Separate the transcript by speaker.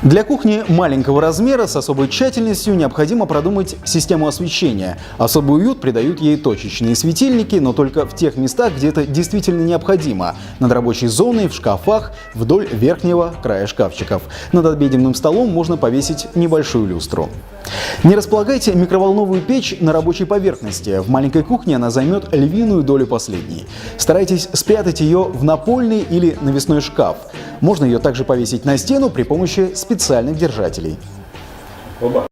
Speaker 1: Для кухни маленького размера с особой тщательностью необходимо продумать систему освещения. Особый уют придают ей точечные светильники, но только в тех местах, где это действительно необходимо. Над рабочей зоной, в шкафах, вдоль верхнего края шкафчиков. Над обеденным столом можно повесить небольшую люстру. Не располагайте микроволновую печь на рабочей поверхности. В маленькой кухне она займет львиную долю последней. Старайтесь спрятать ее в напольный или навесной шкаф. Можно ее также повесить на стену при помощи специальных держателей.